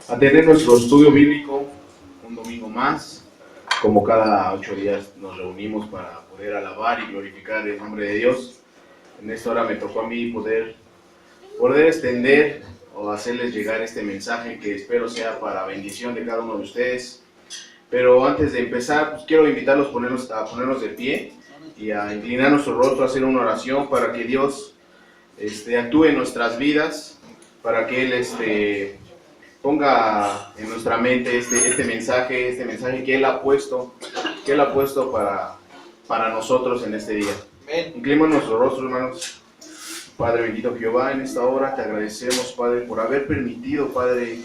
a tener nuestro estudio bíblico un domingo más. Como cada 8 días nos reunimos para poder alabar y glorificar el nombre de Dios. En esta hora me tocó a mí poder extender o hacerles llegar este mensaje que espero sea para bendición de cada uno de ustedes. Pero antes de empezar, pues quiero invitarlos a ponernos de pie y a inclinar nuestro rostro, a hacer una oración para que Dios actúe en nuestras vidas, para que Él ponga en nuestra mente este mensaje que Él ha puesto para nosotros en este día. Inclinamos nuestro rostro, hermanos. Padre bendito Jehová, en esta hora te agradecemos, Padre, por haber permitido, Padre,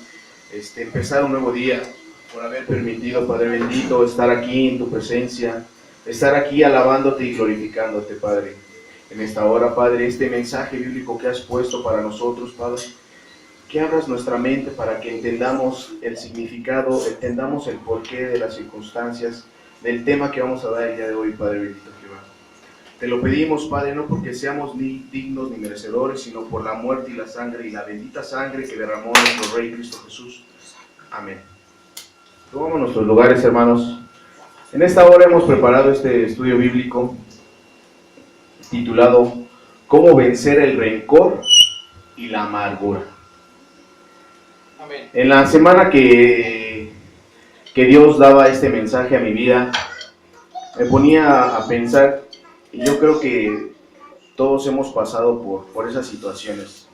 empezar un nuevo día, por haber permitido, Padre bendito, estar aquí en tu presencia, estar aquí alabándote y glorificándote, Padre. En esta hora, Padre, este mensaje bíblico que has puesto para nosotros, Padre, que abras nuestra mente para que entendamos el significado, entendamos el porqué de las circunstancias, del tema que vamos a dar el día de hoy, Padre bendito Jehová. Te lo pedimos, Padre, no porque seamos ni dignos ni merecedores, sino por la muerte y la sangre y la bendita sangre que derramó nuestro Rey Cristo Jesús. Amén. Tomamos nuestros lugares, hermanos. En esta hora hemos preparado este estudio bíblico titulado ¿Cómo vencer el rencor y la amargura? Amén. En la semana que Dios daba este mensaje a mi vida, me ponía a pensar, y yo creo que todos hemos pasado por esas situaciones,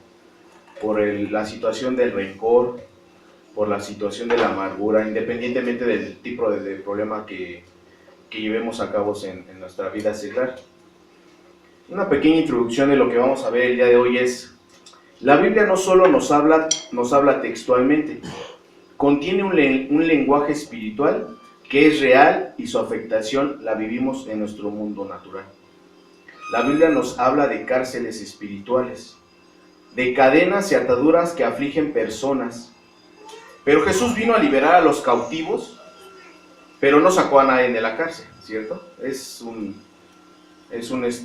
por la situación del rencor, por la situación de la amargura, independientemente del tipo de problema que llevemos a cabo en nuestra vida secular. Una pequeña introducción de lo que vamos a ver el día de hoy es: la Biblia no solo nos habla textualmente, contiene un lenguaje espiritual que es real y su afectación la vivimos en nuestro mundo natural. La Biblia nos habla de cárceles espirituales, de cadenas y ataduras que afligen personas. Pero Jesús vino a liberar a los cautivos, pero no sacó a nadie de la cárcel, ¿cierto? Es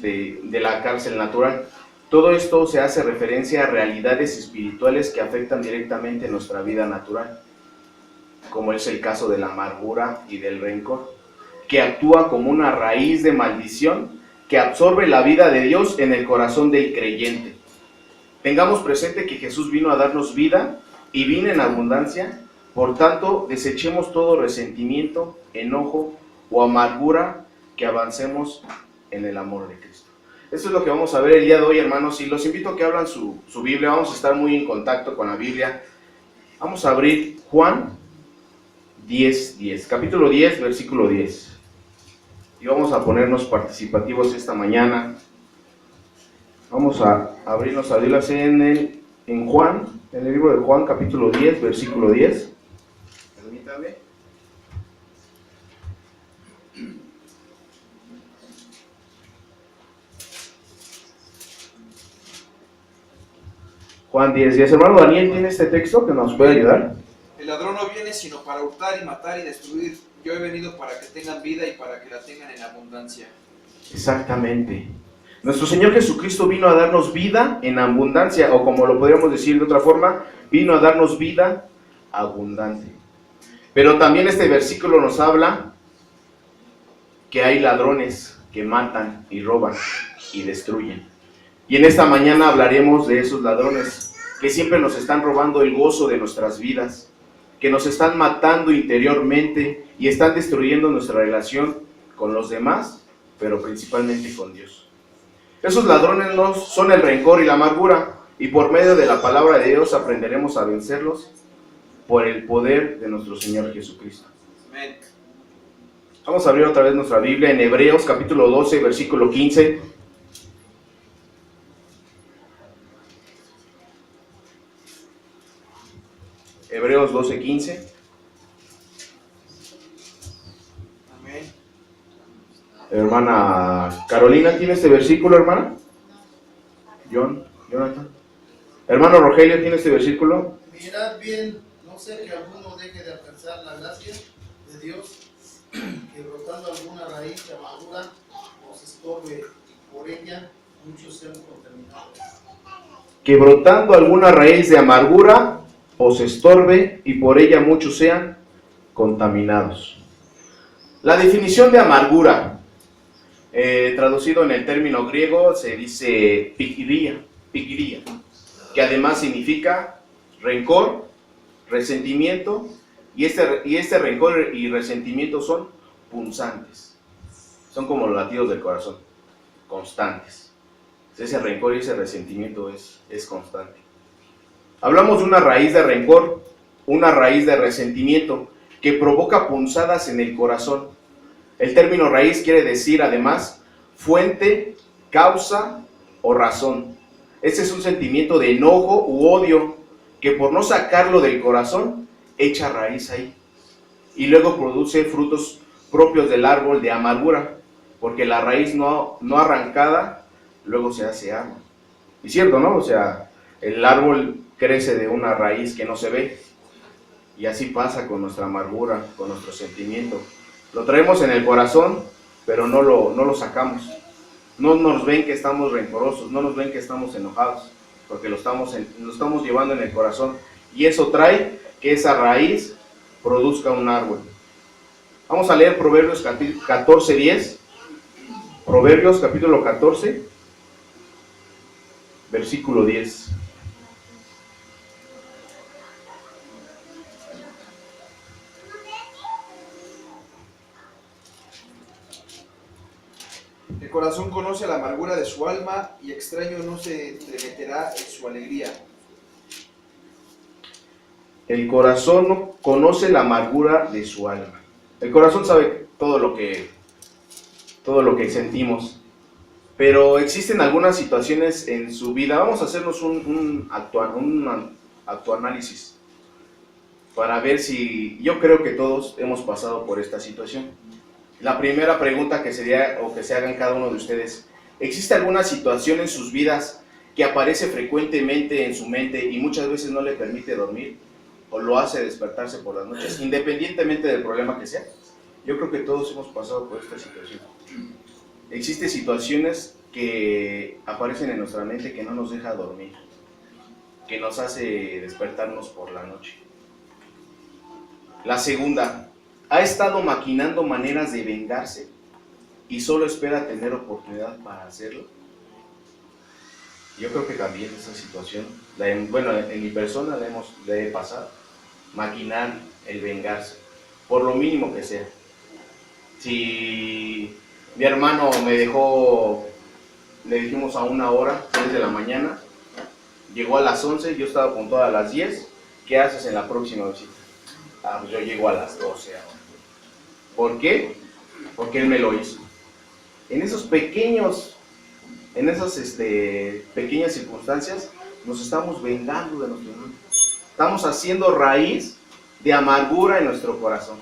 de la cárcel natural. Todo esto se hace referencia a realidades espirituales que afectan directamente nuestra vida natural, como es el caso de la amargura y del rencor, que actúa como una raíz de maldición que absorbe la vida de Dios en el corazón del creyente. Tengamos presente que Jesús vino a darnos vida y vino en abundancia, por tanto, desechemos todo resentimiento, enojo o amargura, que avancemos en el amor de Cristo. Esto es lo que vamos a ver el día de hoy, hermanos, y los invito a que abran su Biblia. Vamos a estar muy en contacto con la Biblia. Vamos a abrir Juan 10, capítulo 10, versículo 10. Y vamos a ponernos participativos esta mañana. Vamos a abrirnos a Dios en Juan, en el libro de Juan, capítulo 10, versículo 10. Permítame. Juan 10. Hermano Daniel, ¿tiene este texto que nos puede ayudar? El ladrón no viene sino para hurtar y matar y destruir. Yo he venido para que tengan vida y para que la tengan en abundancia. Exactamente. Nuestro Señor Jesucristo vino a darnos vida en abundancia, o como lo podríamos decir de otra forma, vino a darnos vida abundante. Pero también este versículo nos habla que hay ladrones que matan y roban y destruyen. Y en esta mañana hablaremos de esos ladrones que siempre nos están robando el gozo de nuestras vidas, que nos están matando interiormente y están destruyendo nuestra relación con los demás, pero principalmente con Dios. Esos ladrones son el rencor y la amargura, y por medio de la palabra de Dios aprenderemos a vencerlos por el poder de nuestro Señor Jesucristo. Amén. Vamos a abrir otra vez nuestra Biblia en Hebreos capítulo 12, versículo 15. Hebreos 12, 15. Amén. Hermana Carolina, ¿tiene este versículo, hermana? Jonathan. Hermano Rogelio, ¿tiene este versículo? Mirad bien, no sea que alguno deje de alcanzar la gracia de Dios, que brotando alguna raíz de amargura os estorbe, y por ella muchos sean contaminados. Que brotando alguna raíz de amargura os estorbe y por ella muchos sean contaminados. La definición de amargura, traducido en el término griego, se dice pikiria, que además significa rencor, resentimiento, y este rencor y resentimiento son punzantes, son como los latidos del corazón, constantes. Ese rencor y ese resentimiento es constante. Hablamos de una raíz de rencor, una raíz de resentimiento que provoca punzadas en el corazón. El término raíz quiere decir además fuente, causa o razón. Este es un sentimiento de enojo u odio que por no sacarlo del corazón echa raíz ahí y luego produce frutos propios del árbol de amargura, porque la raíz no arrancada luego se hace árbol. Y cierto, ¿no? O sea, el árbol crece de una raíz que no se ve, y así pasa con nuestra amargura, con nuestro sentimiento. Lo traemos en el corazón, pero no lo sacamos. No nos ven que estamos rencorosos, no nos ven que estamos enojados, porque lo estamos llevando en el corazón, y eso trae que esa raíz produzca un árbol. Vamos a leer Proverbios 14:10. Proverbios capítulo 14, versículo 10. El corazón conoce la amargura de su alma y extraño no se entremeterá en su alegría. El corazón conoce la amargura de su alma. El corazón sabe todo lo que sentimos, pero existen algunas situaciones en su vida. Vamos a hacernos un autoanálisis para ver si, yo creo que todos hemos pasado por esta situación. La primera pregunta que sería, o que se hagan cada uno de ustedes: ¿existe alguna situación en sus vidas que aparece frecuentemente en su mente y muchas veces no le permite dormir o lo hace despertarse por las noches, independientemente del problema que sea? Yo creo que todos hemos pasado por esta situación. Existen situaciones que aparecen en nuestra mente que no nos deja dormir, que nos hace despertarnos por la noche. La segunda: ¿ha estado maquinando maneras de vengarse y solo espera tener oportunidad para hacerlo? Yo creo que también esa situación, en mi persona la he pasado, maquinar el vengarse, por lo mínimo que sea. Si mi hermano me dejó, le dijimos a 1:00, 10 de la mañana, llegó a las 11, yo estaba apuntado a las 10, ¿qué haces en la próxima visita? Pues yo llego a las 12 ahora. ¿Por qué? Porque él me lo hizo. En esas pequeñas circunstancias nos estamos vengando de nuestro hermano. Estamos haciendo raíz de amargura en nuestro corazón.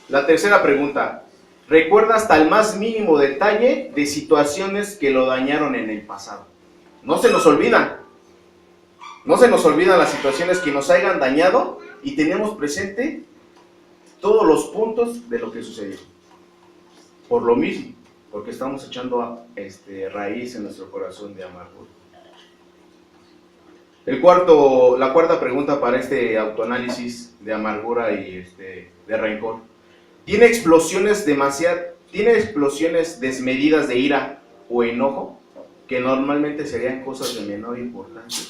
La tercera pregunta: ¿recuerda hasta el más mínimo detalle de situaciones que lo dañaron en el pasado? No se nos olvidan. No se nos olvidan las situaciones que nos hayan dañado y tenemos presente todos los puntos de lo que sucedió. Por lo mismo, porque estamos echando raíz en nuestro corazón de amargura. La cuarta pregunta para este autoanálisis de amargura y de rencor: ¿tiene explosiones desmedidas de ira o enojo que normalmente serían cosas de menor importancia?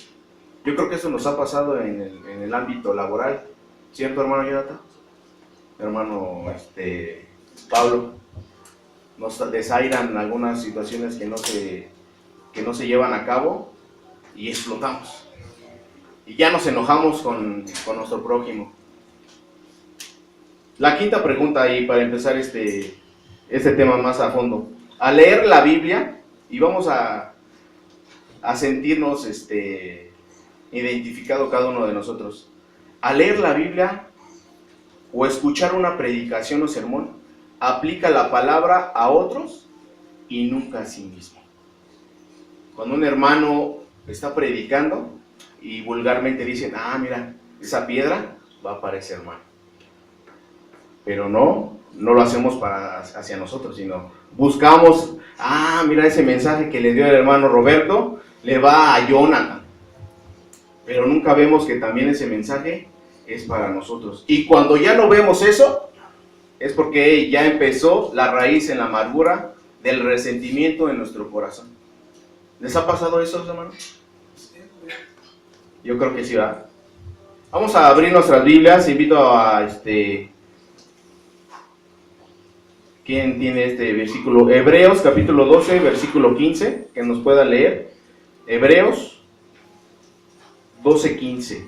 Yo creo que eso nos ha pasado en el ámbito laboral, ¿cierto, hermano Jonathan? Hermano Pablo, nos desairan algunas situaciones que no se llevan a cabo y explotamos. Y ya nos enojamos con nuestro prójimo. La quinta pregunta, y para empezar este tema más a fondo: al leer la Biblia, y vamos a sentirnos identificado cada uno de nosotros, al leer la Biblia o escuchar una predicación o sermón, aplica la palabra a otros y nunca a sí mismo. Cuando un hermano está predicando y vulgarmente dicen: mira, esa piedra va para ese hermano. Pero no lo hacemos hacia nosotros, sino buscamos: mira, ese mensaje que le dio el hermano Roberto le va a Jonathan. pero nunca vemos que también ese mensaje es para nosotros. Y cuando ya no vemos eso, es porque ya empezó la raíz en la amargura del resentimiento en nuestro corazón. ¿Les ha pasado eso, hermanos? Yo creo que sí, ¿verdad? Vamos a abrir nuestras Biblias. Invito a ¿quién tiene este versículo? Hebreos capítulo 12, versículo 15, que nos pueda leer. Hebreos 12, 15.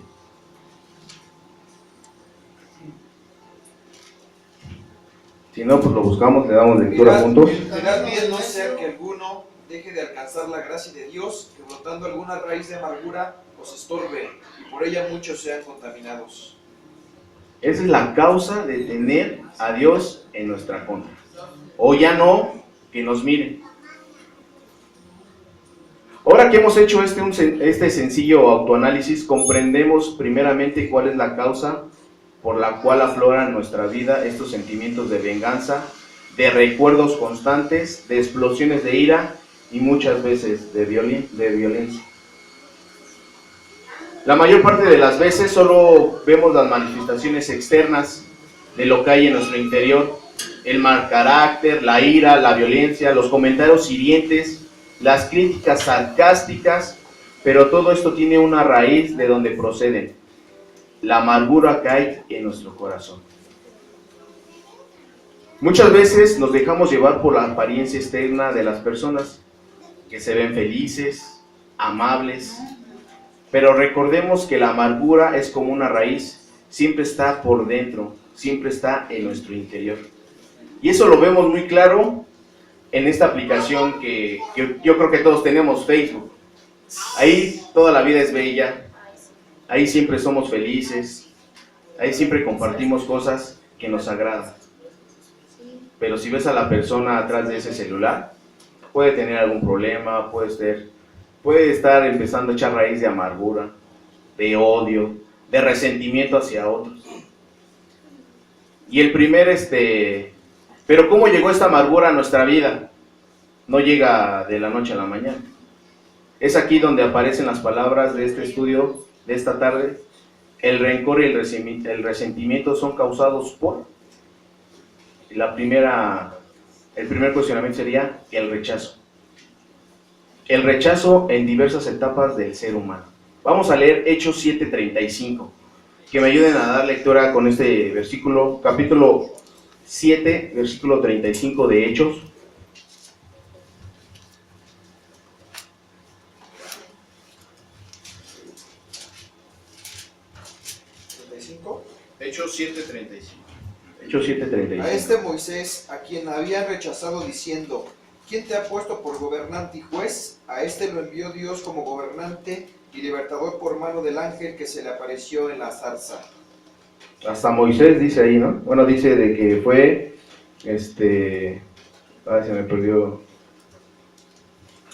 Si no, pues lo buscamos, le damos lectura juntos. Mirad bien, no sea que alguno deje de alcanzar la gracia de Dios, que brotando alguna raíz de amargura os estorbe, y por ella muchos sean contaminados. Esa es la causa de tener a Dios en nuestra contra. O ya no, que nos miren. Ahora que hemos hecho este sencillo autoanálisis, comprendemos primeramente cuál es la causa por la cual afloran en nuestra vida estos sentimientos de venganza, de recuerdos constantes, de explosiones de ira y muchas veces de violencia. La mayor parte de las veces solo vemos las manifestaciones externas de lo que hay en nuestro interior: el mal carácter, la ira, la violencia, los comentarios hirientes, las críticas sarcásticas, pero todo esto tiene una raíz de donde proceden: la amargura que hay en nuestro corazón. Muchas veces nos dejamos llevar por la apariencia externa de las personas, que se ven felices, amables, pero recordemos que la amargura es como una raíz, siempre está por dentro, siempre está en nuestro interior. Y eso lo vemos muy claro en esta aplicación que yo creo que todos tenemos, Facebook. Ahí toda la vida es bella, ahí siempre somos felices, ahí siempre compartimos cosas que nos agradan. Pero si ves a la persona atrás de ese celular, puede tener algún problema, puede estar empezando a echar raíz de amargura, de odio, de resentimiento hacia otros. Y el pero ¿cómo llegó esta amargura a nuestra vida? No llega de la noche a la mañana. Es aquí donde aparecen las palabras de este estudio de esta tarde. El rencor y el resentimiento son causados por... El primer cuestionamiento sería el rechazo. El rechazo en diversas etapas del ser humano. Vamos a leer Hechos 7:35. Que me ayuden a dar lectura con este versículo, capítulo 7, versículo 35 de Hechos. Hechos 7:35. Hechos 7:35. A este Moisés, a quien habían rechazado diciendo: ¿quién te ha puesto por gobernante y juez? A este lo envió Dios como gobernante y libertador por mano del ángel que se le apareció en la zarza. Hasta Moisés dice ahí, ¿no? Bueno, dice de que fue, se me perdió,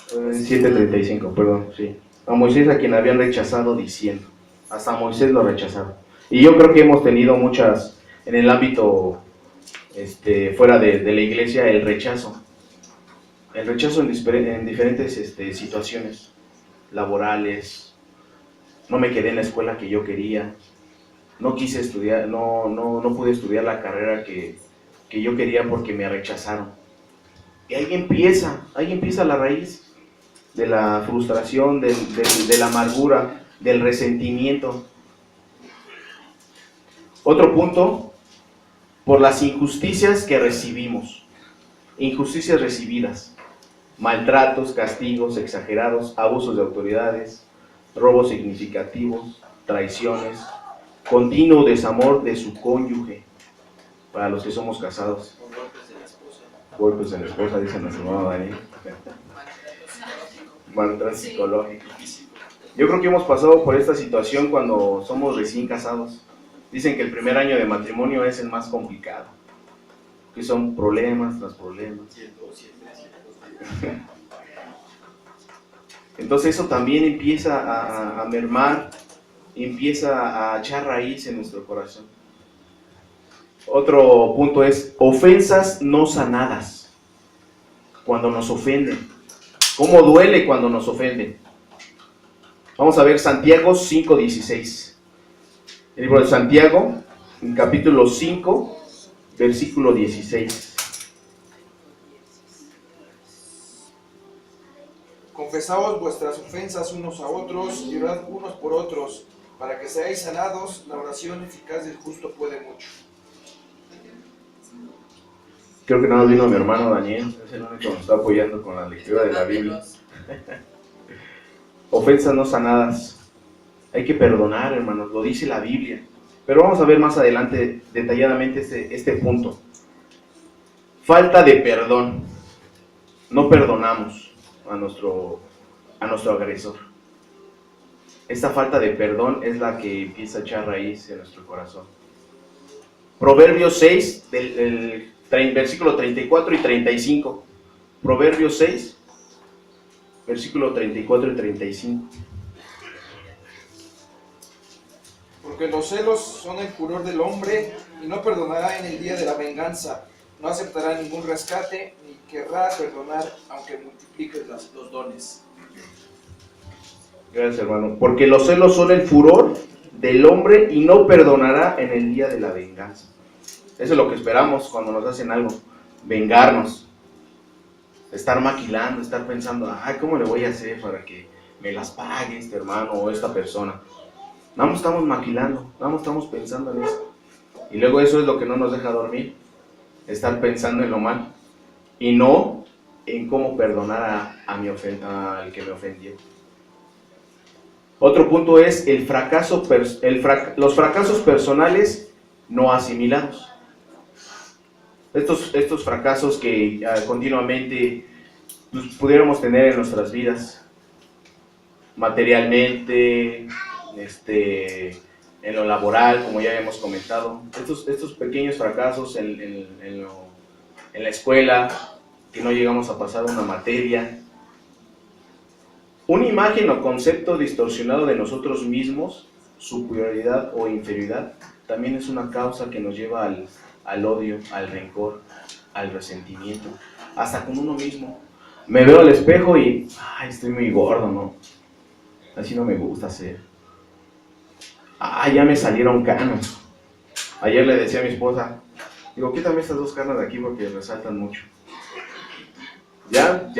7:35, perdón, sí. A Moisés a quien habían rechazado diciendo. Hasta Moisés lo rechazaron. Y yo creo que hemos tenido muchas, en el ámbito, fuera de la iglesia, el rechazo. El rechazo en diferentes situaciones laborales. No me quedé en la escuela que yo quería. No quise estudiar, no pude estudiar la carrera que yo quería porque me rechazaron. Y ahí empieza la raíz de la frustración, de la amargura, del resentimiento. Otro punto, por las injusticias que recibimos. Injusticias recibidas. Maltratos, castigos exagerados, abusos de autoridades, robos significativos, traiciones, continuo desamor de su cónyuge, para los que somos casados. Golpes de la esposa, dice nuestra mamá Dani. Maltrato psicológico. Yo creo que hemos pasado por esta situación cuando somos recién casados. Dicen que el primer año de matrimonio es el más complicado, que son problemas tras problemas. Entonces eso también empieza a mermar, empieza a echar raíz en nuestro corazón. Otro punto es ofensas no sanadas. Cuando nos ofenden. ¿Cómo duele cuando nos ofenden? Vamos a ver Santiago 5:16. El libro de Santiago, en capítulo 5, versículo 16. Confesaos vuestras ofensas unos a otros y orad unos por otros, para que seáis sanados. La oración eficaz del justo puede mucho. Creo que nada más vino mi hermano Daniel, es el único que nos está apoyando con la lectura de la Biblia. Ofensas no sanadas. Hay que perdonar, hermanos, lo dice la Biblia. Pero vamos a ver más adelante detalladamente este punto. Falta de perdón. No perdonamos a nuestro agresor. Esta falta de perdón es la que empieza a echar raíz en nuestro corazón. Proverbios 6, versículo 34 y 35. Proverbios 6, versículo 34 y 35. Porque los celos son el furor del hombre, y no perdonará en el día de la venganza. No aceptará ningún rescate, ni querrá perdonar, aunque multipliques los dones. Gracias, hermano. Porque los celos son el furor del hombre y no perdonará en el día de la venganza. Eso es lo que esperamos cuando nos hacen algo. Vengarnos. Estar maquilando, estar pensando, ay, ¿cómo le voy a hacer para que me las pague este hermano o esta persona? Nada más estamos maquilando, nada más estamos pensando en eso. Y luego eso es lo que no nos deja dormir. Estar pensando en lo mal. Y no en cómo perdonar al que me ofendió. Otro punto es los fracasos personales no asimilados. Estos fracasos que continuamente pudiéramos tener en nuestras vidas, materialmente, en lo laboral, como ya hemos comentado, estos pequeños fracasos en la escuela, que no llegamos a pasar una materia, una imagen o concepto distorsionado de nosotros mismos, superioridad o inferioridad, también es una causa que nos lleva al odio, al rencor, al resentimiento, hasta con uno mismo. Me veo al espejo y, ay, estoy muy gordo, ¿no? Así no me gusta ser. Ya me salieron canas. Ayer le decía a mi esposa, digo, quítame estas 2 canas de aquí porque resaltan mucho. Ya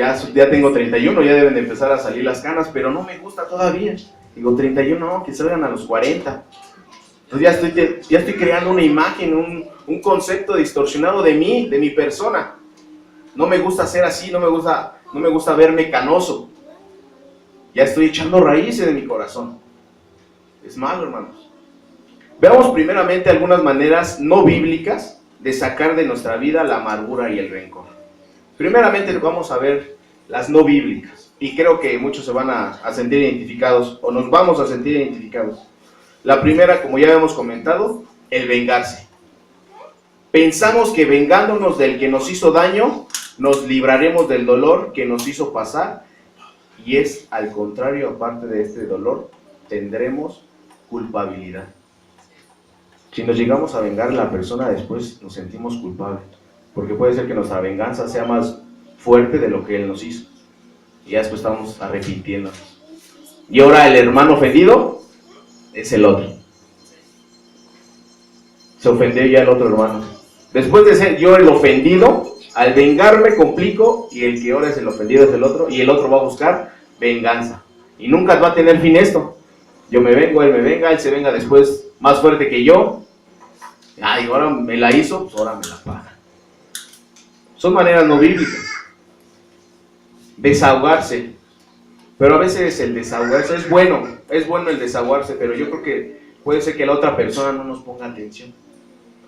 tengo 31, ya deben de empezar a salir las canas, pero no me gusta todavía. Digo, 31, no, que salgan a los 40. Entonces ya estoy creando una imagen, un concepto distorsionado de mí, de mi persona. No me gusta ser así, no me gusta verme canoso. Ya estoy echando raíces de mi corazón. Es malo, hermanos. Veamos primeramente algunas maneras no bíblicas de sacar de nuestra vida la amargura y el rencor. Primeramente vamos a ver las no bíblicas. Y creo que muchos se van a sentir identificados, o nos vamos a sentir identificados. La primera, como ya hemos comentado, el vengarse. Pensamos que vengándonos del que nos hizo daño, nos libraremos del dolor que nos hizo pasar, y es al contrario. Aparte de este dolor, tendremos culpabilidad. Si nos llegamos a vengar a la persona, después nos sentimos culpables, porque puede ser que nuestra venganza sea más fuerte de lo que él nos hizo, y ya después estamos arrepintiéndonos. Y ahora el hermano ofendido es el otro. Se ofendió ya el otro hermano. Después de ser yo el ofendido, al vengarme complico, y el que ahora es el ofendido es el otro, y el otro va a buscar venganza. Y nunca va a tener fin esto. Yo me vengo, él me venga, él se venga después más fuerte que yo. Y ahora me la hizo, pues ahora me la paga. Son maneras no bíblicas. Desahogarse. Pero a veces el desahogarse es bueno el desahogarse, pero yo creo que puede ser que la otra persona no nos ponga atención.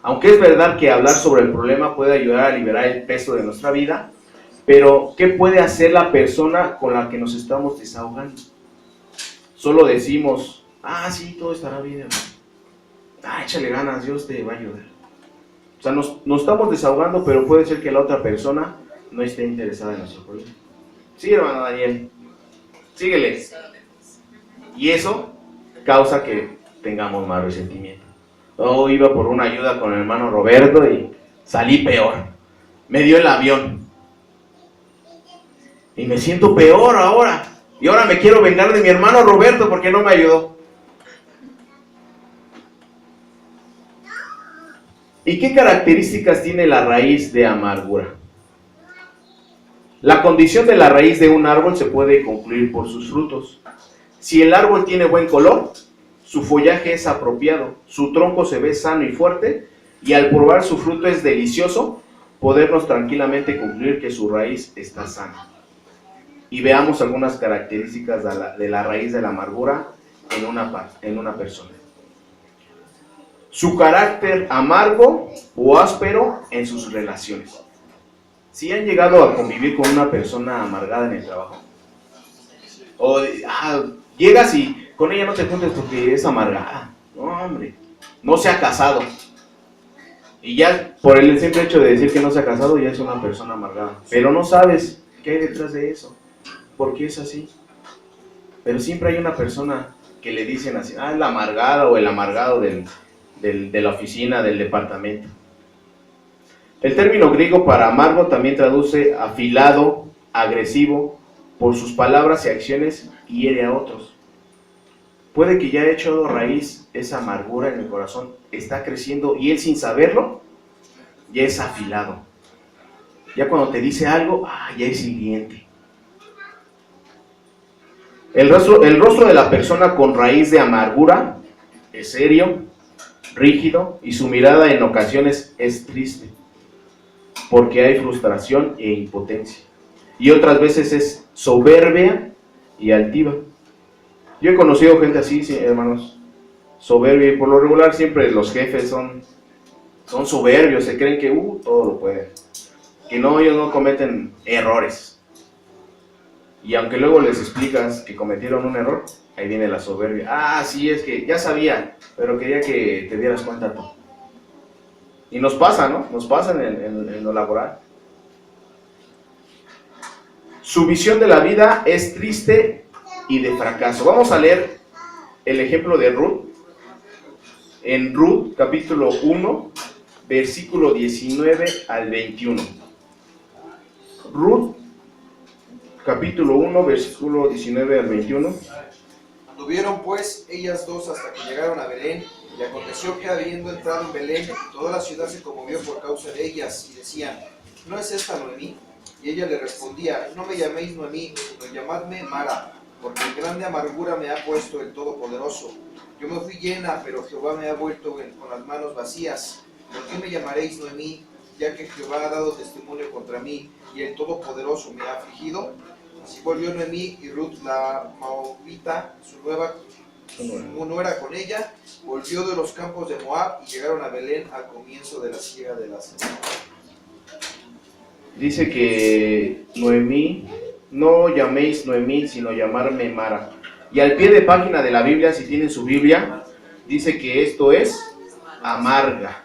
Aunque es verdad que hablar sobre el problema puede ayudar a liberar el peso de nuestra vida, pero ¿qué puede hacer la persona con la que nos estamos desahogando? Solo decimos, sí, todo estará bien, hermano. Échale ganas, Dios te va a ayudar. O sea, nos estamos desahogando, pero puede ser que la otra persona no esté interesada en nuestro problema. Sí, hermano Daniel, síguele. Y eso causa que tengamos más resentimiento. Iba por una ayuda con el hermano Roberto y salí peor. Me dio el avión. Y me siento peor ahora. Y ahora me quiero vengar de mi hermano Roberto porque no me ayudó. ¿Y qué características tiene la raíz de amargura? La condición de la raíz de un árbol se puede concluir por sus frutos. Si el árbol tiene buen color, su follaje es apropiado, su tronco se ve sano y fuerte, y al probar su fruto es delicioso, podernos tranquilamente concluir que su raíz está sana. Y veamos algunas características de la raíz de la amargura en una persona. Su carácter amargo o áspero en sus relaciones. Si han llegado a convivir con una persona amargada en el trabajo, o llegas y con ella no te juntes porque es amargada, no hombre, no se ha casado, y ya por el simple hecho de decir que no se ha casado ya es una persona amargada, pero no sabes qué hay detrás de eso, por qué es así. Pero siempre hay una persona que le dicen así, es la amargada o el amargado de la oficina, del departamento. El término griego para amargo también traduce afilado, agresivo, por sus palabras y acciones hiere a otros. Puede que ya haya echado raíz esa amargura en el corazón, está creciendo y él sin saberlo ya es afilado. Ya cuando te dice algo, ya es hiriente. El rostro de la persona con raíz de amargura es serio, rígido y su mirada en ocasiones es triste, porque hay frustración e impotencia. Y otras veces es soberbia y altiva. Yo he conocido gente así, sí, hermanos, soberbia, y por lo regular siempre los jefes son soberbios, se creen que todo lo pueden, que no, ellos no cometen errores. Y aunque luego les explicas que cometieron un error, ahí viene la soberbia. Sí, es que ya sabía, pero quería que te dieras cuenta tú. Y nos pasa, ¿no? Nos pasa en lo laboral. Su visión de la vida es triste y de fracaso. Vamos a leer el ejemplo de Ruth. En Ruth, capítulo 1, versículo 19 al 21. Ruth, capítulo 1, versículo 19 al 21. Anduvieron pues ellas dos hasta que llegaron a Belén, y aconteció que habiendo entrado en Belén, toda la ciudad se conmovió por causa de ellas, y decían, ¿no es esta Noemí? Y ella le respondía, no me llaméis Noemí, sino llamadme Mara, porque en grande amargura me ha puesto el Todopoderoso. Yo me fui llena, pero Jehová me ha vuelto con las manos vacías. ¿Por qué me llamaréis Noemí, ya que Jehová ha dado testimonio contra mí, y el Todopoderoso me ha afligido? Así volvió Noemí, y Ruth la Moabita, su nuera con ella, volvió de los campos de Moab, y llegaron a Belén al comienzo de la siega de la semana. Dice que Noemí, no llaméis Noemí, sino llamarme Mara. Y al pie de página de la Biblia, si tienen su Biblia, dice que esto es amarga.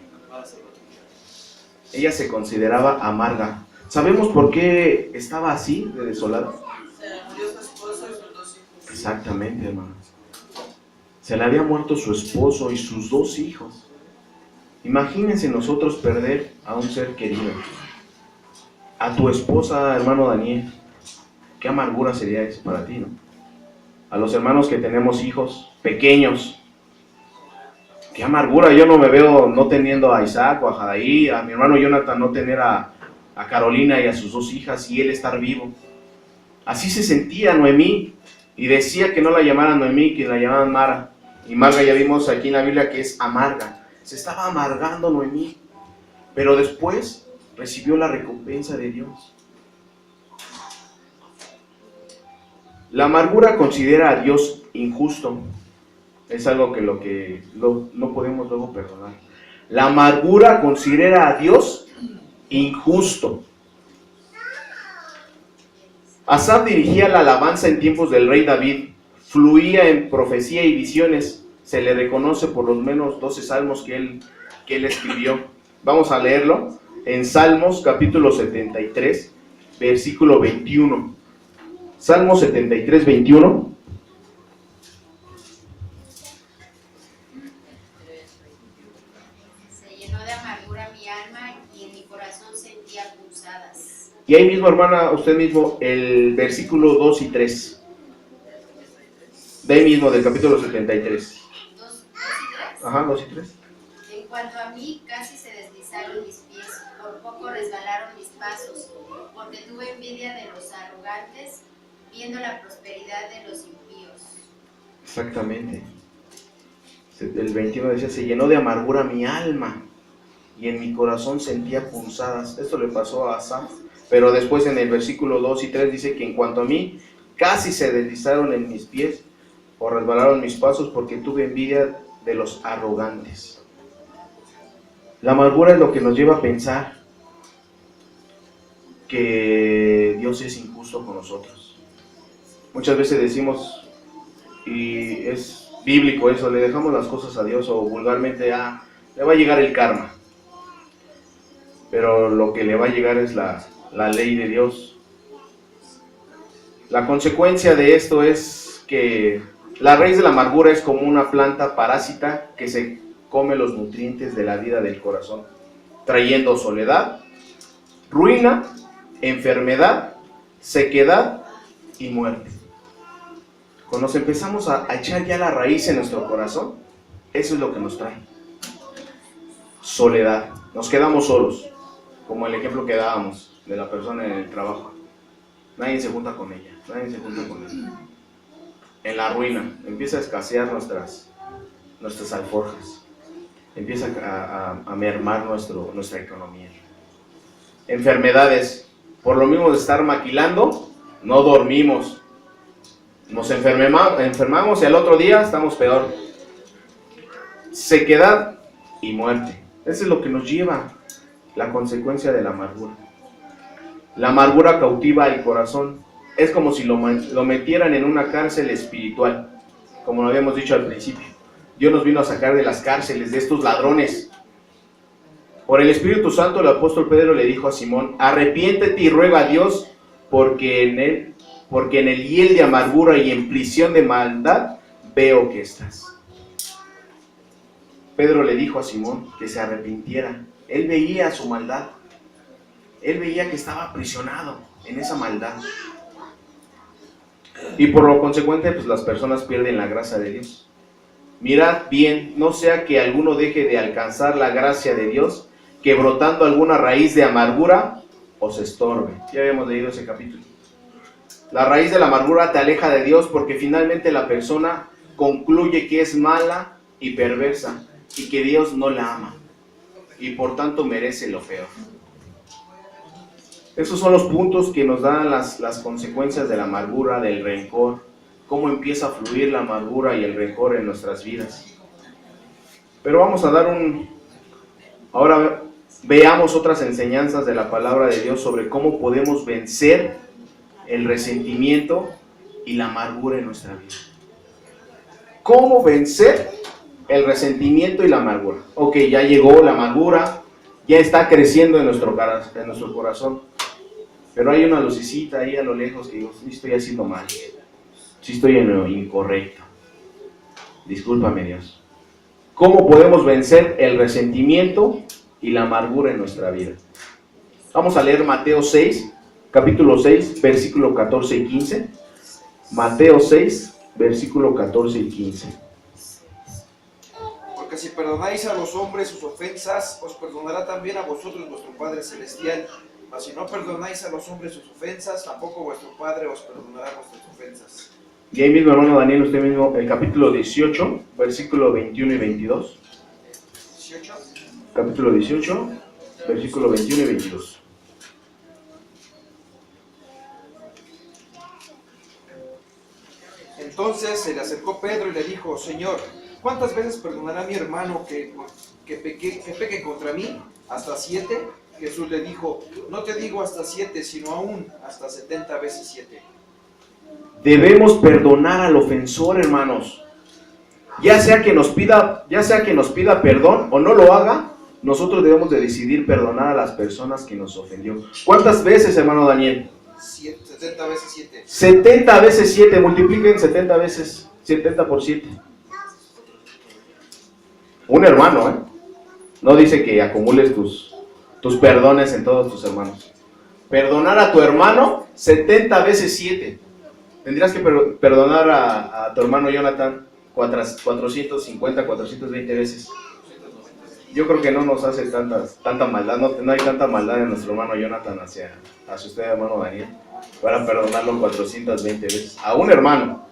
Ella se consideraba amarga. ¿Sabemos por qué estaba así, de desolada? Se le murió su esposo y sus 2 hijos. Exactamente, hermanos. Se le había muerto su esposo y sus 2 hijos. Imagínense nosotros perder a un ser querido. A tu esposa, hermano Daniel. Qué amargura sería eso para ti, ¿no? A los hermanos que tenemos hijos pequeños. Qué amargura, yo no me veo no teniendo a Isaac o a Jadaí, a mi hermano Jonathan no tener a Carolina y a sus 2 hijas y él estar vivo. Así se sentía Noemí y decía que no la llamaran Noemí, que la llamaban Mara. Y Mara ya vimos aquí en la Biblia que es amarga. Se estaba amargando Noemí, pero después recibió la recompensa de Dios. La amargura considera a Dios injusto. Es algo que no podemos luego perdonar. La amargura considera a Dios injusto. Asaf dirigía la alabanza en tiempos del rey David. Fluía en profecía y visiones. Se le reconoce por lo menos 12 salmos que él escribió. Vamos a leerlo en Salmos capítulo 73, versículo 21. Salmo 73, 21. Se llenó de amargura mi alma y en mi corazón sentía punzadas. Y ahí mismo, hermana, usted mismo, el versículo 2 y 3. De ahí mismo, del capítulo 73. 2 y 3. Ajá, 2 y 3. En cuanto a mí, casi se deslizaron mis pies, por poco resbalaron mis pasos, porque tuve envidia de los arrogantes, viendo la prosperidad de los impíos. Exactamente. El 21 decía, se llenó de amargura mi alma y en mi corazón sentía punzadas. Esto le pasó a Asaf, pero después en el versículo 2 y 3 dice que en cuanto a mí, casi se deslizaron en mis pies o resbalaron mis pasos porque tuve envidia de los arrogantes. La amargura es lo que nos lleva a pensar que Dios es injusto con nosotros. Muchas veces decimos, y es bíblico eso, le dejamos las cosas a Dios o vulgarmente le va a llegar el karma. Pero lo que le va a llegar es la ley de Dios. La consecuencia de esto es que la raíz de la amargura es como una planta parásita que se come los nutrientes de la vida del corazón, trayendo soledad, ruina, enfermedad, sequedad y muerte. Cuando nos empezamos a echar ya la raíz en nuestro corazón, eso es lo que nos trae. Soledad. Nos quedamos solos, como el ejemplo que dábamos de la persona en el trabajo. Nadie se junta con ella, nadie se junta con él. En la ruina, empieza a escasear nuestras alforjas. Empieza a mermar nuestra economía. Enfermedades. Por lo mismo de estar maquilando, no dormimos. Nos enfermamos y al otro día estamos peor. Sequedad y muerte. Eso es lo que nos lleva la consecuencia de la amargura. La amargura cautiva el corazón. Es como si lo metieran en una cárcel espiritual, como lo habíamos dicho al principio. Dios nos vino a sacar de las cárceles de estos ladrones. Por el Espíritu Santo el apóstol Pedro le dijo a Simón, arrepiéntete y ruega a Dios porque en el hiel de amargura y en prisión de maldad veo que estás. Pedro le dijo a Simón que se arrepintiera. Él veía su maldad. Él veía que estaba aprisionado en esa maldad. Y por lo consecuente, pues las personas pierden la gracia de Dios. Mirad bien, no sea que alguno deje de alcanzar la gracia de Dios, que brotando alguna raíz de amargura os estorbe. Ya habíamos leído ese capítulo. La raíz de la amargura te aleja de Dios porque finalmente la persona concluye que es mala y perversa y que Dios no la ama y por tanto merece lo peor. Esos son los puntos que nos dan las consecuencias de la amargura, del rencor, cómo empieza a fluir la amargura y el rencor en nuestras vidas. Pero vamos a dar ahora veamos otras enseñanzas de la palabra de Dios sobre cómo podemos vencer el resentimiento y la amargura en nuestra vida. ¿Cómo vencer el resentimiento y la amargura? Ok, ya llegó la amargura, ya está creciendo en nuestro corazón. Pero hay una lucecita ahí a lo lejos que digo, sí estoy haciendo mal, sí estoy en lo incorrecto. Discúlpame, Dios. ¿Cómo podemos vencer el resentimiento y la amargura en nuestra vida? Vamos a leer Mateo 6, capítulo 6, versículo 14 y 15. Mateo 6, versículo 14 y 15. Porque si perdonáis a los hombres sus ofensas, os perdonará también a vosotros vuestro Padre Celestial. Mas si no perdonáis a los hombres sus ofensas, tampoco vuestro Padre os perdonará vuestras ofensas. Y ahí mismo, hermano Daniel, usted mismo, el capítulo 18, versículo 21 y 22. 18. Capítulo 18, versículo 21 y 22. Entonces se le acercó Pedro y le dijo, Señor, ¿cuántas veces perdonará mi hermano que peque contra mí? ¿Hasta 7? Jesús le dijo, no te digo hasta 7, sino aún hasta 70 veces 7. Debemos perdonar al ofensor, hermanos. Ya sea que nos pida perdón o no lo haga, nosotros debemos de decidir perdonar a las personas que nos ofendió. ¿Cuántas veces, hermano Daniel? 70 veces 7. 70 veces 7, multipliquen 70 veces, 70 por 7. Un hermano, no dice que acumules tus perdones en todos tus hermanos. Perdonar a tu hermano 70 veces 7. Tendrías que perdonar a tu hermano Jonathan 450, 420 veces. Yo creo que no nos hace tanta maldad, no hay tanta maldad en nuestro hermano Jonathan hacia usted, hermano Daniel, para perdonarlo 420 veces. A un hermano.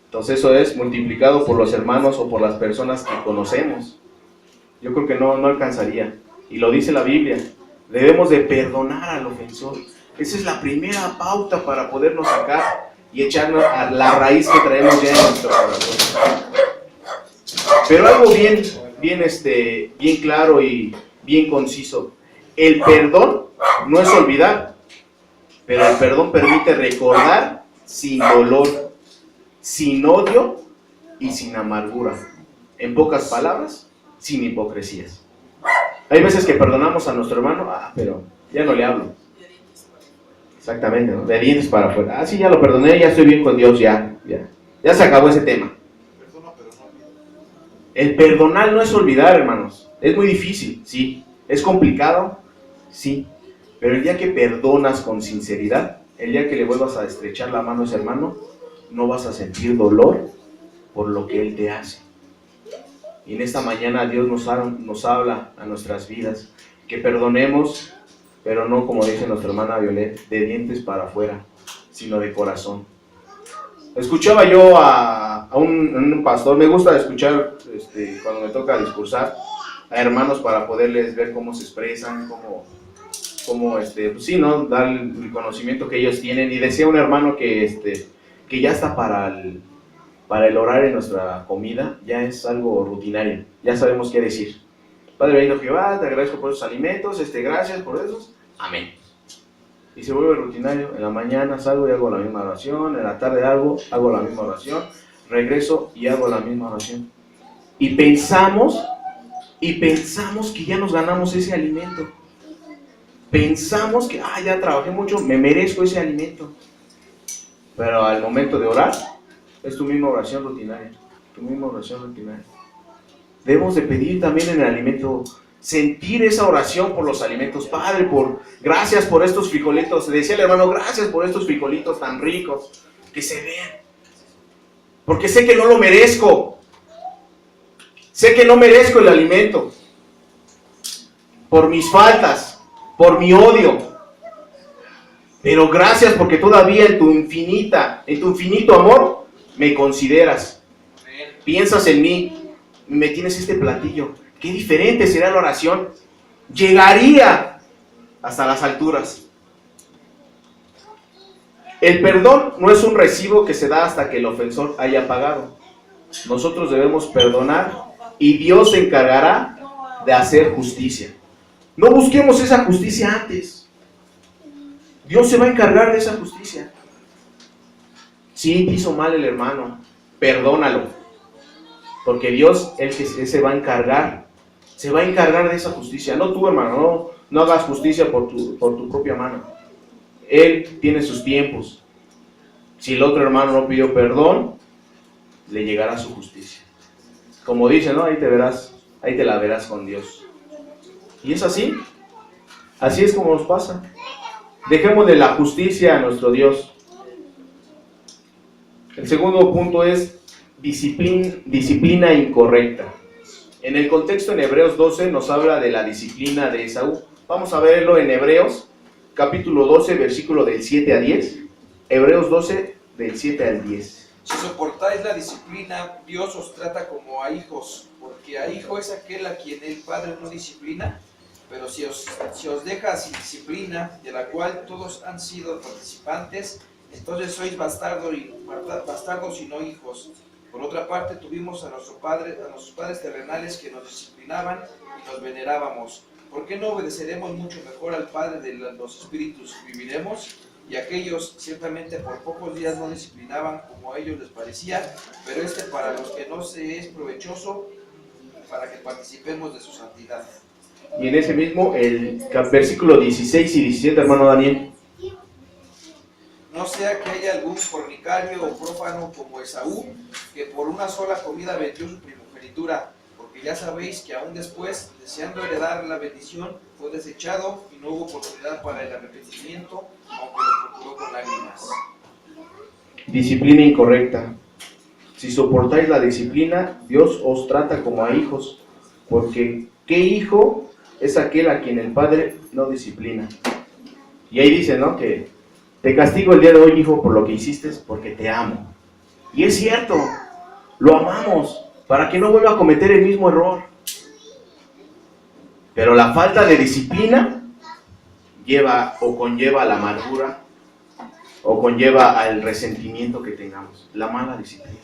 Entonces eso es multiplicado por los hermanos o por las personas que conocemos. Yo creo que no alcanzaría. Y lo dice la Biblia. Debemos de perdonar al ofensor. Esa es la primera pauta para podernos sacar y echarnos a la raíz que traemos ya en nuestro corazón. Pero algo bien claro y bien conciso. El perdón no es olvidar, pero el perdón permite recordar sin dolor, sin odio y sin amargura. En pocas palabras, sin hipocresías. Hay veces que perdonamos a nuestro hermano, pero ya no le hablo. Exactamente, ¿no? De dientes para afuera. Sí, ya lo perdoné, ya estoy bien con Dios, ya se acabó ese tema. El perdonar no es olvidar, hermanos. Es muy difícil, sí. Es complicado, sí. Pero el día que perdonas con sinceridad, el día que le vuelvas a estrechar la mano a ese hermano, no vas a sentir dolor por lo que él te hace. Y en esta mañana Dios nos habla a nuestras vidas, que perdonemos, pero no como dice nuestra hermana Violet, de dientes para afuera, sino de corazón. Escuchaba yo a un pastor, me gusta escuchar cuando me toca discursar a hermanos para poderles ver cómo se expresan, cómo pues sí, ¿no? Dar el conocimiento que ellos tienen. Y decía un hermano que ya está para el horario de nuestra comida, ya es algo rutinario, ya sabemos qué decir. Padre bendito Jehová, te agradezco por esos alimentos, gracias por esos, amén. Y se vuelve rutinario. En la mañana salgo y hago la misma oración, en la tarde hago la misma oración, regreso y hago la misma oración. Y pensamos que ya nos ganamos ese alimento. Pensamos que, ya trabajé mucho, me merezco ese alimento. Pero al momento de orar, es tu misma oración rutinaria. Debemos de pedir también en el alimento, sentir esa oración por los alimentos. Padre, gracias por estos frijolitos. Decía el hermano, gracias por estos frijolitos tan ricos, que se vean. Porque sé que no lo merezco. Sé que no merezco el alimento. Por mis faltas, por mi odio. Pero gracias porque todavía en tu infinito amor, me consideras. Piensas en mí, me tienes este platillo. Qué diferente será la oración. Llegaría hasta las alturas. El perdón no es un recibo que se da hasta que el ofensor haya pagado. Nosotros debemos perdonar y Dios se encargará de hacer justicia. No busquemos esa justicia antes. Dios se va a encargar de esa justicia. Sí, te hizo mal el hermano, perdónalo. Porque Dios, Él se va a encargar. Se va a encargar de esa justicia. No tú, hermano, no hagas justicia por tu propia mano. Él tiene sus tiempos. Si el otro hermano no pidió perdón, le llegará su justicia. Como dice, ¿no? Ahí te la verás con Dios. Y es así. Así es como nos pasa. Dejemos de la justicia a nuestro Dios. El segundo punto es disciplina incorrecta. En el contexto en Hebreos 12 nos habla de la disciplina de Esaú. Vamos a verlo en Hebreos capítulo 12, versículo del 7 a 10. Hebreos 12, del 7 al 10. Si soportáis la disciplina, Dios os trata como a hijos, porque a hijo es aquel a quien el Padre no disciplina. Pero si os deja sin disciplina, de la cual todos han sido participantes, entonces sois bastardos y no hijos. Por otra parte, tuvimos a nuestros padres terrenales que nos disciplinaban y nos venerábamos. ¿Por qué no obedeceremos mucho mejor al Padre de los espíritus y viviremos? Y aquellos ciertamente por pocos días no disciplinaban como a ellos les parecía, pero para los que no se es provechoso, para que participemos de su santidad. Y en ese mismo, el versículo 16 y 17, hermano Daniel. No sea que haya algún fornicario o prófano como Esaú, que por una sola comida vendió su primogenitura, porque ya sabéis que aún después, deseando heredar la bendición, fue desechado y no hubo oportunidad para el arrepentimiento, aunque lo procuró con lágrimas. Disciplina incorrecta. Si soportáis la disciplina, Dios os trata como a hijos, porque ¿qué hijo es aquel a quien el padre no disciplina? Y ahí dice, ¿no? Que te castigo el día de hoy, hijo, por lo que hiciste, porque te amo. Y es cierto, lo amamos, para que no vuelva a cometer el mismo error. Pero la falta de disciplina lleva o conlleva la amargura, o conlleva al resentimiento que tengamos, la mala disciplina.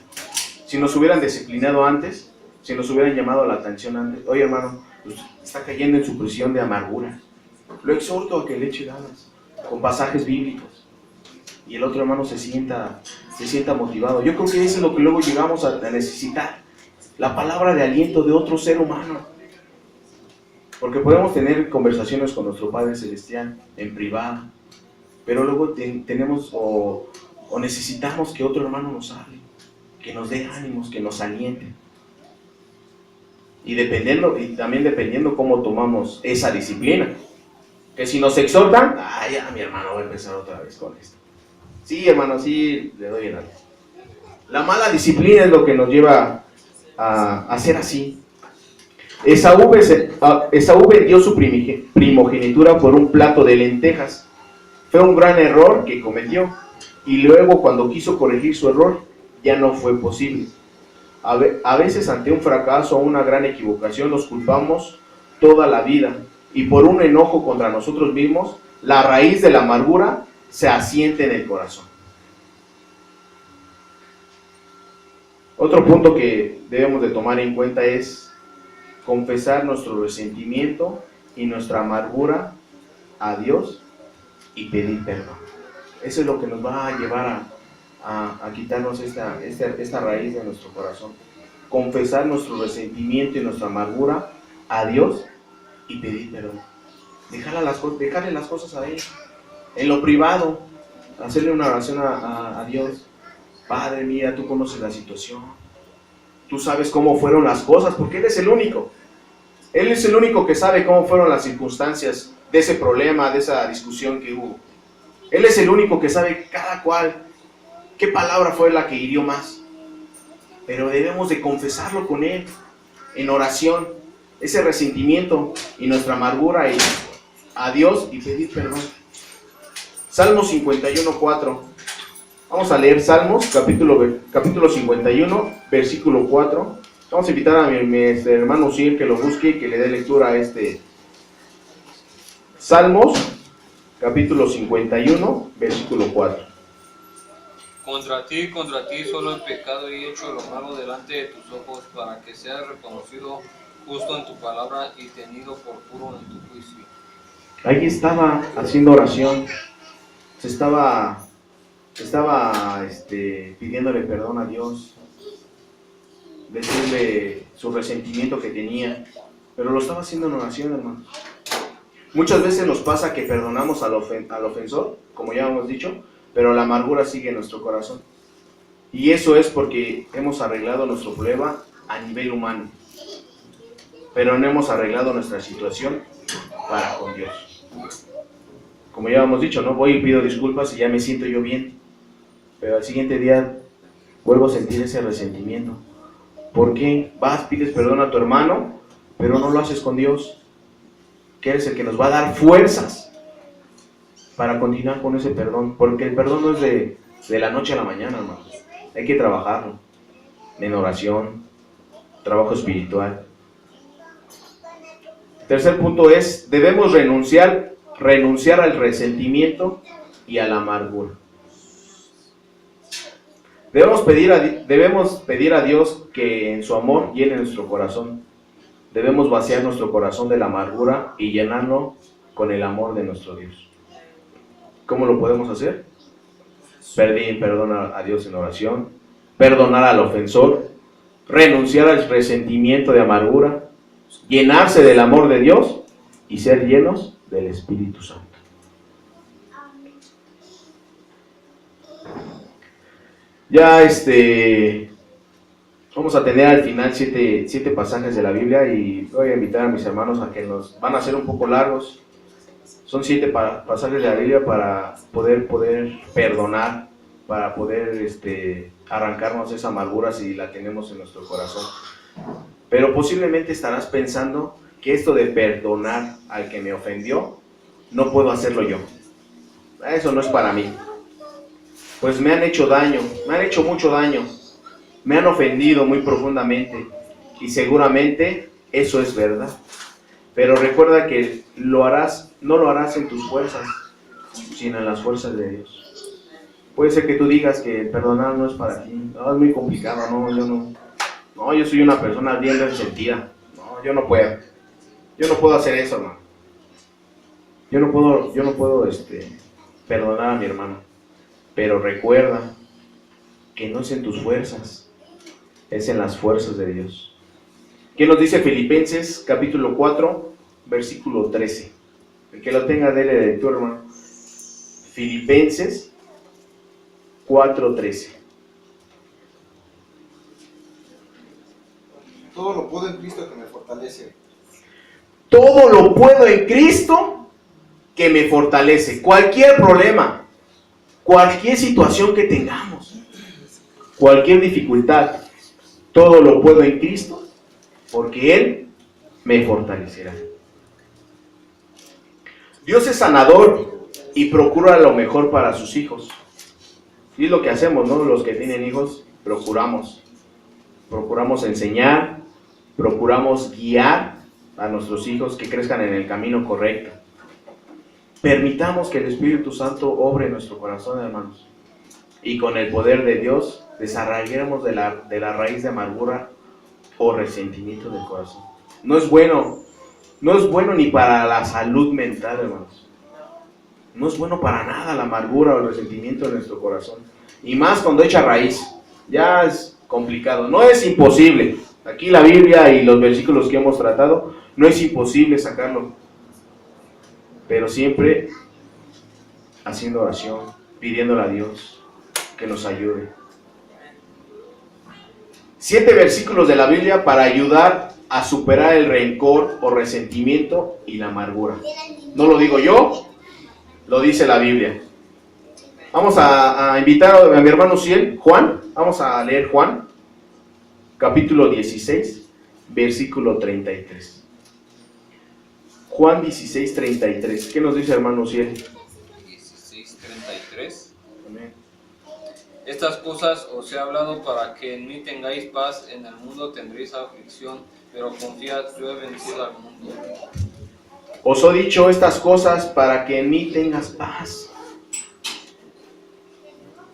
Si nos hubieran disciplinado antes, si nos hubieran llamado la atención antes, oye hermano, pues está cayendo en su prisión de amargura, lo exhorto a que le eche ganas, con pasajes bíblicos, y el otro hermano se sienta motivado. Yo creo que eso es lo que luego llegamos a necesitar, la palabra de aliento de otro ser humano, porque podemos tener conversaciones con nuestro Padre Celestial en privado, pero luego tenemos o necesitamos que otro hermano nos hable, que nos dé ánimos, que nos aliente. Y también dependiendo cómo tomamos esa disciplina. Que si nos exhortan, ya mi hermano va a empezar otra vez con esto. Sí, hermano, sí, le doy el alto. La mala disciplina es lo que nos lleva a ser así. Esaú vendió su primogenitura por un plato de lentejas. Fue un gran error que cometió. Y luego, cuando quiso corregir su error, ya no fue posible. A veces ante un fracaso o una gran equivocación nos culpamos toda la vida, y por un enojo contra nosotros mismos, la raíz de la amargura se asienta en el corazón. Otro punto que debemos de tomar en cuenta es confesar nuestro resentimiento y nuestra amargura a Dios y pedir perdón. Eso es lo que nos va a llevar a quitarnos esta raíz de nuestro corazón. Confesar nuestro resentimiento y nuestra amargura a Dios y pedir perdón. Dejarle las cosas a Él. En lo privado, hacerle una oración a Dios. Padre, mira, tú conoces la situación. Tú sabes cómo fueron las cosas, porque Él es el único. Él es el único que sabe cómo fueron las circunstancias de ese problema, de esa discusión que hubo. Él es el único que sabe cada cual qué palabra fue la que hirió más. Pero debemos de confesarlo con Él en oración, ese resentimiento y nuestra amargura a Dios y pedir perdón. Salmos 51:4. Vamos a leer Salmos, capítulo 51, versículo 4. Vamos a invitar a mi hermano Uziel que lo busque y que le dé lectura a este Salmos, capítulo 51, versículo 4. Contra ti solo he pecado y hecho lo malo delante de tus ojos, para que seas reconocido justo en tu palabra y tenido por puro en tu juicio. Ahí estaba haciendo oración, se estaba pidiéndole perdón a Dios, decirle su resentimiento que tenía, pero lo estaba haciendo en oración, hermano. Muchas veces nos pasa que perdonamos al ofensor, como ya hemos dicho, pero la amargura sigue en nuestro corazón. Y eso es porque hemos arreglado nuestro problema a nivel humano, pero no hemos arreglado nuestra situación para con Dios. Como ya hemos dicho, ¿no? Voy y pido disculpas y ya me siento yo bien, pero al siguiente día vuelvo a sentir ese resentimiento. ¿Por qué? Vas, pides perdón a tu hermano, pero no lo haces con Dios, que eres el que nos va a dar fuerzas para continuar con ese perdón, porque el perdón no es de la noche a la mañana, hermano. Hay que trabajarlo en oración, trabajo espiritual. Tercer punto es, debemos renunciar al resentimiento y a la amargura. Debemos pedir a Dios que en su amor llene nuestro corazón. Debemos vaciar nuestro corazón de la amargura y llenarlo con el amor de nuestro Dios. ¿Cómo lo podemos hacer? Pedir perdón a Dios en oración, perdonar al ofensor, renunciar al resentimiento de amargura, llenarse del amor de Dios y ser llenos del Espíritu Santo. Ya vamos a tener al final siete pasajes de la Biblia y voy a invitar a mis hermanos a que nos van a ser un poco largos. Son 7 pasajes de la Biblia para poder perdonar para poder arrancarnos esa amargura si la tenemos en nuestro corazón. Pero posiblemente estarás pensando que esto de perdonar al que me ofendió, no puedo hacerlo yo. Eso no es para mí. Pues me han hecho daño, me han hecho mucho daño, me han ofendido muy profundamente y seguramente eso es verdad. Pero recuerda que no lo harás en tus fuerzas, sino en las fuerzas de Dios. Puede ser que tú digas que perdonar no es para ti, no, es muy complicado, no, yo soy una persona bien resentida, no, yo no puedo hacer eso, hermano. Yo no puedo perdonar a mi hermano. Pero recuerda que no es en tus fuerzas, es en las fuerzas de Dios. ¿Qué nos dice Filipenses capítulo 4, versículo 13? El que lo tenga, dele de lectura, hermano. Filipenses 4:13. Todo lo puedo en Cristo que me fortalece. Todo lo puedo en Cristo que me fortalece. Cualquier problema, cualquier situación que tengamos, cualquier dificultad, todo lo puedo en Cristo porque Él me fortalecerá. Dios es sanador y procura lo mejor para sus hijos. Y es lo que hacemos, ¿no? Los que tienen hijos, procuramos enseñar, procuramos guiar a nuestros hijos que crezcan en el camino correcto. Permitamos que el Espíritu Santo obre en nuestro corazón, hermanos, y con el poder de Dios desarraiguemos de la raíz de amargura o resentimiento del corazón. No es bueno ni para la salud mental, hermanos. No es bueno para nada la amargura o el resentimiento de nuestro corazón. Y más cuando echa raíz. Ya es complicado. No es imposible. Aquí la Biblia y los versículos que hemos tratado, no es imposible sacarlo. Pero siempre haciendo oración, pidiéndole a Dios que nos ayude. 7 versículos de la Biblia para ayudar a superar el rencor o resentimiento y la amargura. No lo digo yo, lo dice la Biblia. Vamos a invitar a mi hermano Ciel, Juan. Vamos a leer Juan, capítulo 16, versículo 33. Juan 16:33. ¿Qué nos dice hermano Ciel? 16:33. Amén. Estas cosas os he hablado para que en mí tengáis paz. En el mundo tendréis aflicción, pero confiad, yo he vencido al mundo. Os he dicho estas cosas para que en mí tengas paz.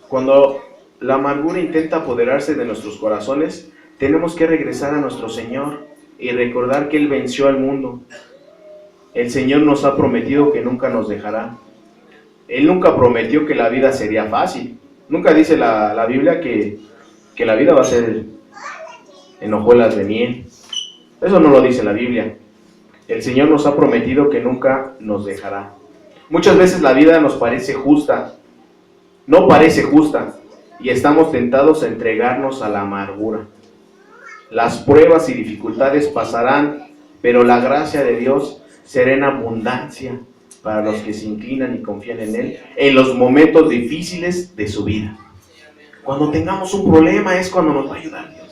Cuando la amargura intenta apoderarse de nuestros corazones, tenemos que regresar a nuestro Señor y recordar que Él venció al mundo. El Señor nos ha prometido que nunca nos dejará. Él nunca prometió que la vida sería fácil. Nunca dice la Biblia que la vida va a ser en hojuelas de miel. Eso no lo dice la Biblia. El Señor nos ha prometido que nunca nos dejará. Muchas veces la vida nos parece justa. No parece justa. Y estamos tentados a entregarnos a la amargura. Las pruebas y dificultades pasarán, pero la gracia de Dios será en abundancia para los que se inclinan y confían en Él en los momentos difíciles de su vida. Cuando tengamos un problema es cuando nos va a ayudar Dios.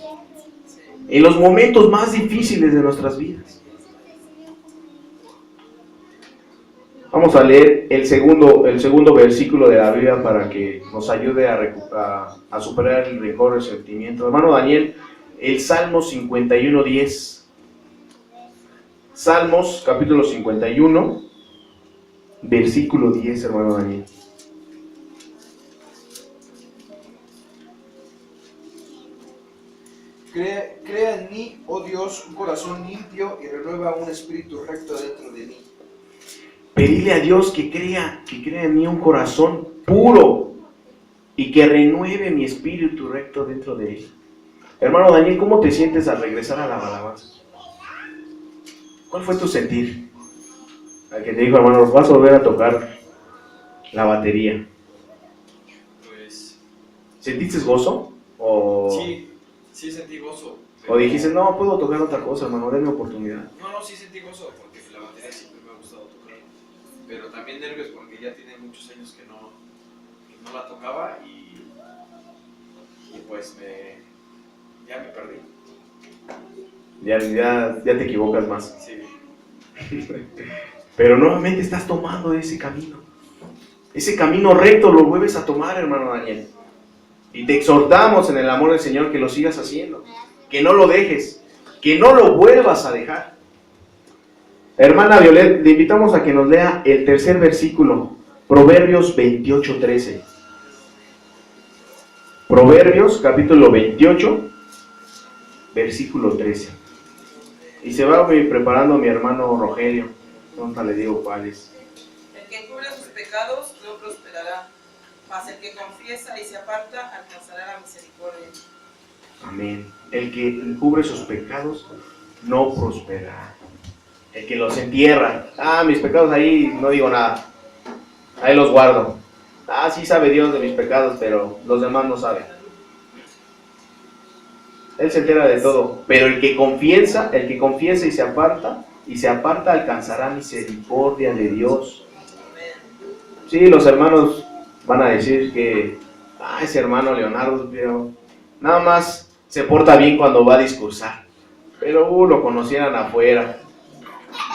En los momentos más difíciles de nuestras vidas. Vamos a leer el segundo versículo de la Biblia para que nos ayude a superar el rencor y el resentimiento. Hermano Daniel, el Salmo 51:10. Salmos, capítulo 51, versículo 10, hermano Daniel. Crea en mí, oh Dios, un corazón limpio y renueva un espíritu recto dentro de mí. Pedirle a Dios que crea en mí un corazón puro y que renueve mi espíritu recto dentro de Él. Hermano Daniel, ¿cómo te sientes al regresar a la alabanza? ¿Cuál fue tu sentir? Al que te dijo, hermano, vas a volver a tocar la batería. Pues... ¿Sentiste gozo? Sí sentí gozo. ¿O dijiste, no, puedo tocar otra cosa, hermano, denme oportunidad? No, sí sentí gozo, porque la batería siempre me ha gustado tocar. Pero también nervios, porque ya tiene muchos años que no la tocaba y y pues ya me perdí. Ya te equivocas más. Sí. Pero nuevamente estás tomando ese camino. Ese camino recto lo vuelves a tomar, hermano Daniel. Y te exhortamos en el amor del Señor que lo sigas haciendo. Que no lo dejes. Que no lo vuelvas a dejar. Hermana Violet, le invitamos a que nos lea el tercer versículo. Proverbios 28:13. Proverbios capítulo 28, versículo 13. Y se va preparando mi hermano Rogelio. Pronto le digo cuál es. El que encubre sus pecados no prosperará, mas el que confiesa y se aparta alcanzará la misericordia. Amén. El que encubre sus pecados no prosperará. El que los entierra. Mis pecados ahí no digo nada. Ahí los guardo. Sí sabe Dios de mis pecados, pero los demás no saben. Él se entera de todo. Pero el que confiesa y se aparta alcanzará misericordia de Dios. Sí, los hermanos van a decir que ese hermano Leonardo, pero nada más se porta bien cuando va a discursar. Pero lo conocieran afuera,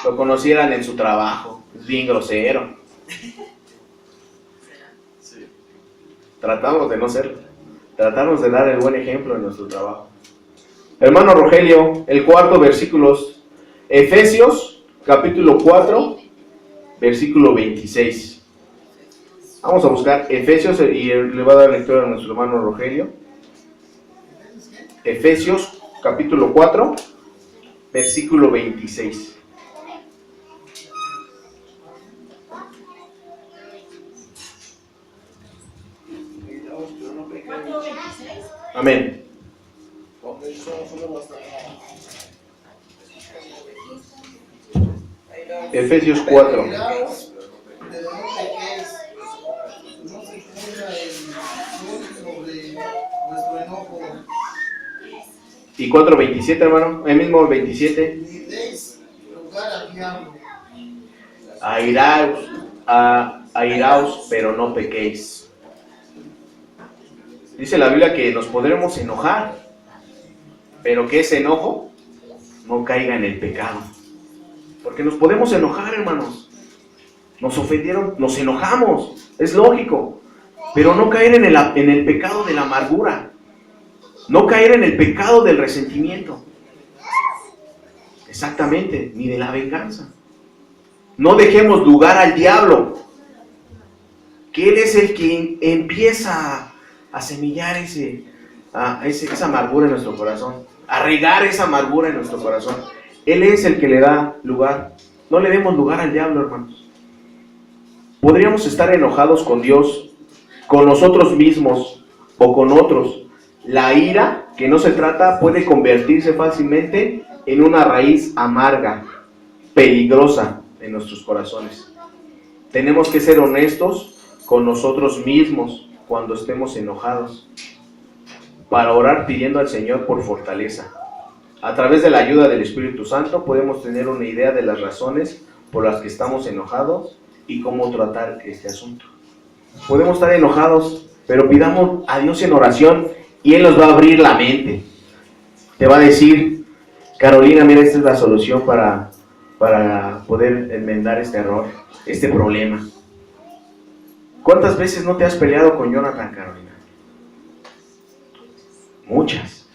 lo conocieran en su trabajo, es bien grosero. Sí. Tratamos de no serlo, tratamos de dar el buen ejemplo en nuestro trabajo. Hermano Rogelio, el cuarto versículo, Efesios capítulo 4, versículo 26. Vamos a buscar Efesios y le va a dar lectura a nuestro hermano Rogelio. Efesios capítulo 4, versículo 26. Amén. Efesios 4. Cuidaos de no pequéis, no se ponga el sol sobre vuestro enojo, Y 4:27, hermano. El mismo 27. ni deis lugar al diablo. Airaos, pero no pequéis. Dice la Biblia que nos podremos enojar, pero que ese enojo no caiga en el pecado. Porque nos podemos enojar, hermanos. Nos ofendieron, nos enojamos, es lógico. Pero no caer en el pecado de la amargura. No caer en el pecado del resentimiento. Exactamente, ni de la venganza. No dejemos lugar al diablo, que él es el que empieza a semillar esa amargura en nuestro corazón, a regar esa amargura en nuestro corazón. Él es el que le da lugar. No le demos lugar al diablo, hermanos. Podríamos estar enojados con Dios, con nosotros mismos o con otros. La ira que no se trata puede convertirse fácilmente en una raíz amarga, peligrosa en nuestros corazones. Tenemos que ser honestos con nosotros mismos cuando estemos enojados, para orar pidiendo al Señor por fortaleza. A través de la ayuda del Espíritu Santo podemos tener una idea de las razones por las que estamos enojados y cómo tratar este asunto. Podemos estar enojados, pero pidamos a Dios en oración y Él nos va a abrir la mente. Te va a decir: Carolina, mira, esta es la solución para poder enmendar este error, este problema. ¿Cuántas veces no te has peleado con Jonathan, Carolina? Muchas.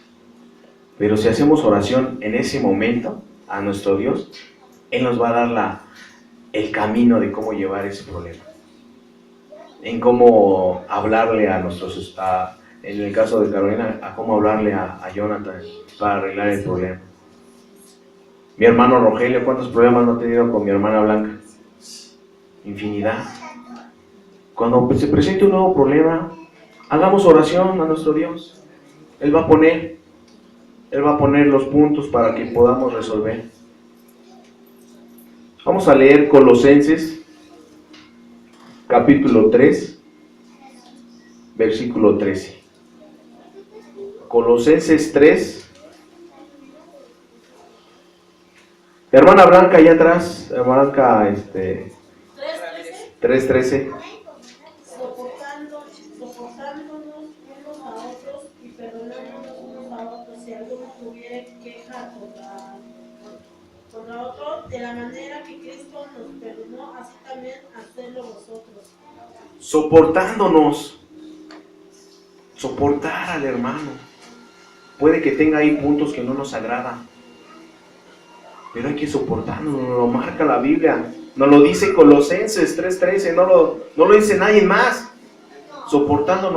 Pero si hacemos oración en ese momento a nuestro Dios, Él nos va a dar el camino de cómo llevar ese problema. En cómo hablarle a en el caso de Carolina, a cómo hablarle a Jonathan para arreglar el problema. Mi hermano Rogelio, ¿cuántos problemas no ha tenido con mi hermana Blanca? Infinidad. Cuando se presente un nuevo problema, hagamos oración a nuestro Dios. Él va a poner los puntos para que podamos resolver. Vamos a leer Colosenses, capítulo 3, versículo 13. Colosenses 3. Hermana Blanca, allá atrás, hermana Blanca, 3:13. Soportándonos unos a otros y De la manera que Cristo nos perdonó, así también hacedlo vosotros. Soportándonos. Soportar al hermano. Puede que tenga ahí puntos que no nos agradan, pero hay que soportarnos, nos lo marca la Biblia, nos lo dice Colosenses 3:13, no lo dice nadie más. Soportándonos